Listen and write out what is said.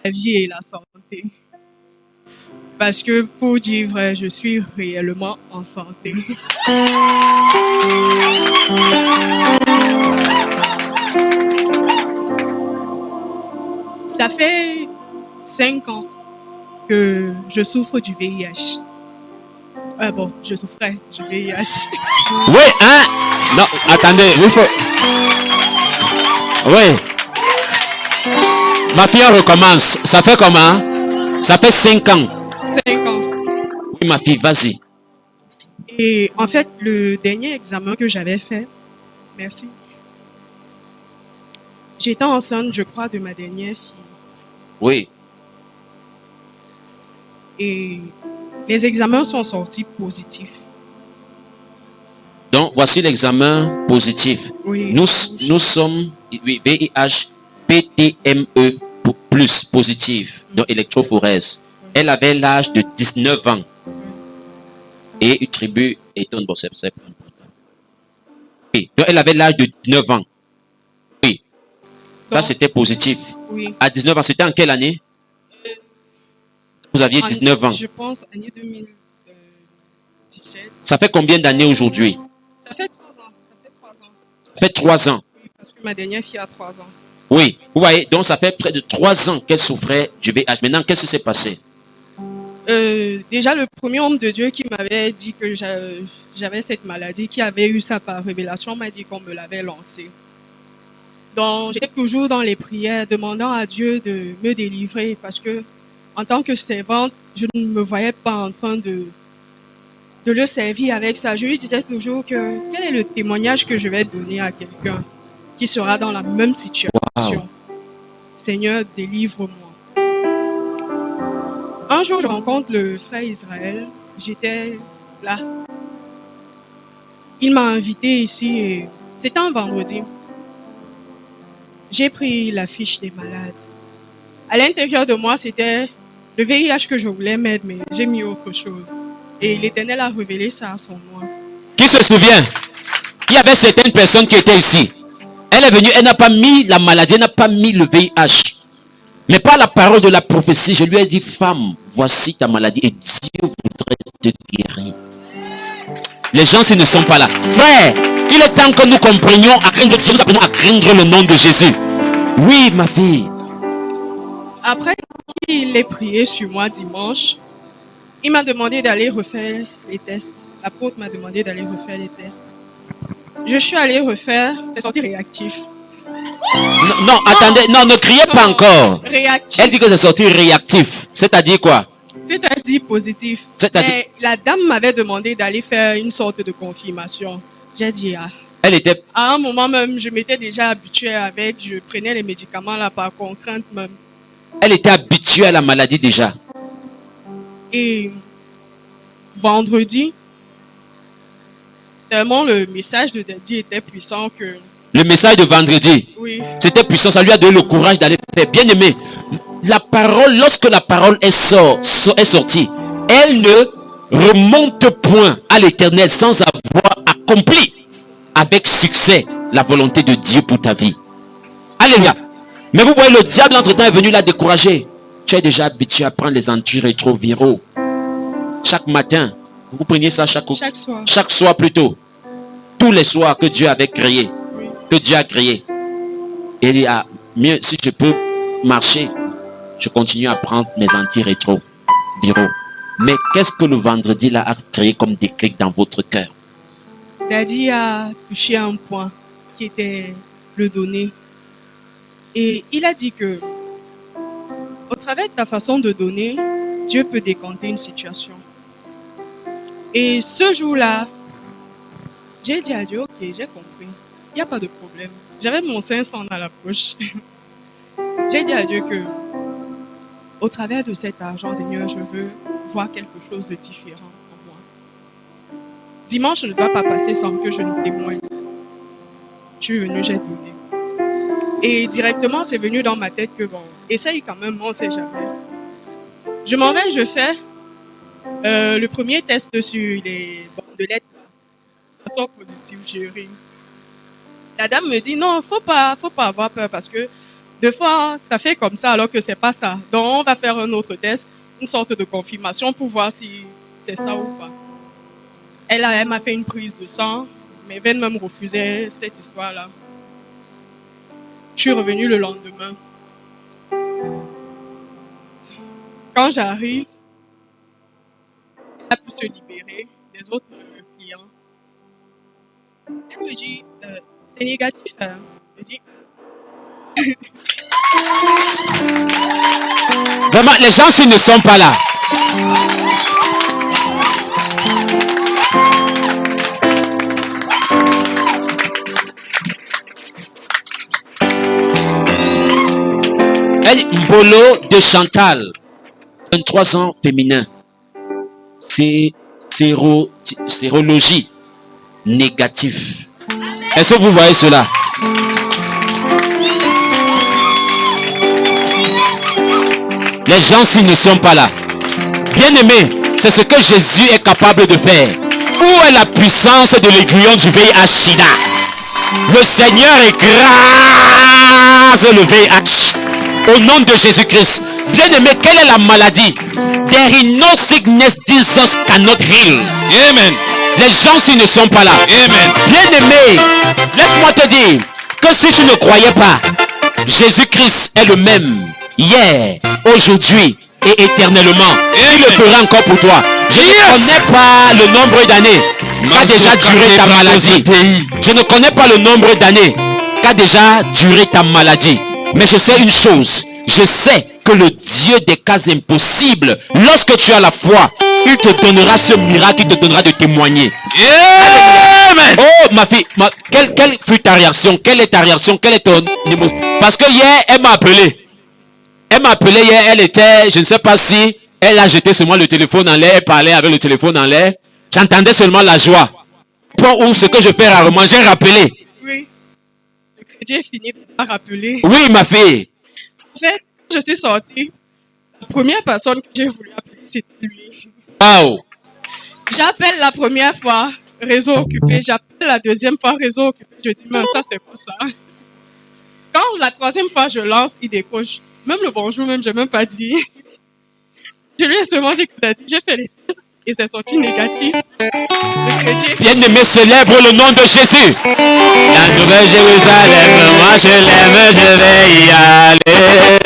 la vie et la santé. Parce que pour dire vrai, je suis réellement en santé. Ça fait 5 ans que je souffre du VIH. Bon, je souffrais du VIH. Oui, hein? Non, attendez, il faut... Oui. Ma fille, on recommence. Ça fait comment? Ça fait 5 ans. 5 ans. Oui, ma fille, vas-y. Et en fait, le dernier examen que j'avais fait, merci. J'étais enceinte, je crois, de ma dernière fille. Oui. Et les examens sont sortis positifs. Donc, voici l'examen positif. Oui. Nous sommes VIH PTME plus positif, donc électrophorèse. Elle avait l'âge de 19 ans. Et une tribu étonne, bon, c'est important. Oui. Donc, elle avait l'âge de 19 ans. Oui. Là, c'était positif. Oui. À 19 ans, c'était en quelle année? Vous aviez 19 ans. Je pense, année 2017. Ça fait combien d'années aujourd'hui? Ça fait 3 ans. Ça fait 3 ans. Oui, parce que ma dernière fille a 3 ans. Oui, vous voyez, donc ça fait près de 3 ans qu'elle souffrait du VIH. Maintenant, qu'est-ce qui s'est passé? Déjà, le premier homme de Dieu qui m'avait dit que j'avais cette maladie, qui avait eu ça par révélation, m'a dit qu'on me l'avait lancé. Donc, j'étais toujours dans les prières, demandant à Dieu de me délivrer, parce que en tant que servante, je ne me voyais pas en train de le servir avec ça. Je lui disais toujours que quel est le témoignage que je vais donner à quelqu'un qui sera dans la même situation. Wow. Seigneur, délivre-moi. Un jour, je rencontre le frère Israël. J'étais là. Il m'a invité ici et c'était un vendredi. J'ai pris la fiche des malades. À l'intérieur de moi, c'était le VIH que je voulais mettre, mais j'ai mis autre chose. Et l'Éternel a révélé ça à son nom. Qui se souvient? Il y avait certaines personnes qui étaient ici. Elle est venue, elle n'a pas mis la maladie, elle n'a pas mis le VIH. Mais par la parole de la prophétie, je lui ai dit, femme, voici ta maladie et Dieu voudrait te guérir. Les gens, s'ils ne sont pas là. Frère, il est temps que nous comprenions à craindre, nous apprenons à craindre le nom de Jésus. Oui, ma fille. Après qu'il ait prié sur moi dimanche, il m'a demandé d'aller refaire les tests. L'apôtre m'a demandé d'aller refaire les tests. Je suis allée refaire, c'est sorti réactif. Non, attendez, non, ne criez pas encore. Réactif. Elle dit que c'est sorti réactif. C'est-à-dire quoi? C'est-à-dire positif. Mais la dame m'avait demandé d'aller faire une sorte de confirmation. J'ai dit, elle était... À un moment même, je m'étais déjà habituée avec, je prenais les médicaments là par contrainte même. Elle était habituée à la maladie déjà. Et vendredi, tellement le message de Daddy était puissant que... Le message de vendredi, oui. C'était puissant, ça lui a donné le courage d'aller faire. Bien aimé, la parole, lorsque la parole est sortie, elle ne remonte point à l'Éternel sans avoir accompli avec succès la volonté de Dieu pour ta vie. Alléluia. Mais vous voyez, le diable entre-temps est venu la décourager. Tu es déjà habitué à prendre les antirétroviraux. Chaque matin, vous preniez ça chaque soir. Chaque soir plutôt. Tous les soirs que Dieu avait créé. Oui. Que Dieu a créé. Et il y a mieux, si je peux marcher, je continue à prendre mes antirétroviraux. Mais qu'est-ce que le vendredi là a créé comme déclic dans votre cœur? Daddy a touché un point qui était le donner. Et il a dit que au travers de ta façon de donner, Dieu peut décanter une situation. Et ce jour-là, j'ai dit à Dieu, ok, j'ai compris, il n'y a pas de problème. J'avais mon 500 dans la poche. J'ai dit à Dieu que au travers de cet argent, Seigneur, je veux voir quelque chose de différent pour moi. Dimanche ne doit pas passer sans que je ne témoigne. Je suis venu, j'ai donné. Et directement, c'est venu dans ma tête que bon, essaye quand même, on ne sait jamais. Je m'en vais, je fais le premier test sur les bandelettes. Ça soit positif, je ris. La dame me dit non, faut pas avoir peur parce que Deux fois, ça fait comme ça alors que c'est pas ça. Donc, on va faire un autre test, une sorte de confirmation pour voir si c'est ça ou pas. Elle m'a fait une prise de sang. Mes veines même refusaient cette histoire-là. Je suis revenue le lendemain. Quand j'arrive, elle a pu se libérer des autres clients. Elle me dit, c'est négatif. Hein. Je dis, Vraiment, les gens, s'ils ne sont pas là. Elle, Mbolo de Chantal, 23 ans, féminin. C'est sérologie négatif. Est-ce que vous voyez cela? Les gens, s'ils ne sont pas là. Bien-aimés, c'est ce que Jésus est capable de faire. Où est la puissance de l'aiguillon du VIH-Sida? Le Seigneur écrase le VIH. Au nom de Jésus-Christ. Bien-aimé, quelle est la maladie? There is no sickness Jesus cannot heal. Amen. Les gens, s'ils ne sont pas là. Amen. Bien-aimé, laisse-moi te dire que si tu ne croyais pas, Jésus-Christ est le même hier, aujourd'hui et éternellement. Il le fera encore pour toi. Je ne connais pas le nombre d'années qu'a déjà duré ta maladie. Je ne connais pas le nombre d'années qu'a déjà duré ta maladie. Mais je sais une chose. Je sais que le Dieu des cas impossibles, lorsque tu as la foi, il te donnera ce miracle, il te donnera de témoigner. Amen. Oh, ma fille, quelle fut ta réaction? Quelle est ta réaction? Quelle est ton émotion? Parce que hier, elle m'a appelé. Elle m'a appelé hier, elle était, je ne sais pas si elle a jeté seulement le téléphone en l'air, elle parlait avec le téléphone en l'air. J'entendais seulement la joie. Ou ce que je fais rarement, j'ai rappelé. oui. Le crédit est fini de te rappeler. Oui, ma fille. En fait, je suis sortie. La première personne que j'ai voulu appeler, c'était lui. Wow. J'appelle la première fois, réseau occupé. J'appelle la deuxième fois, réseau occupé. Je dis, mais ça, c'est quoi ça? Quand la troisième fois, je lance, il décroche. Même le bonjour, même, j'ai même pas dit. Je lui ai seulement dit que j'ai fait les tests et c'est sorti négatif. Le crédit est fini. Bien-aimé, célèbre le nom de Jésus. La nouvelle Jérusalem, moi je l'aime, je vais y aller.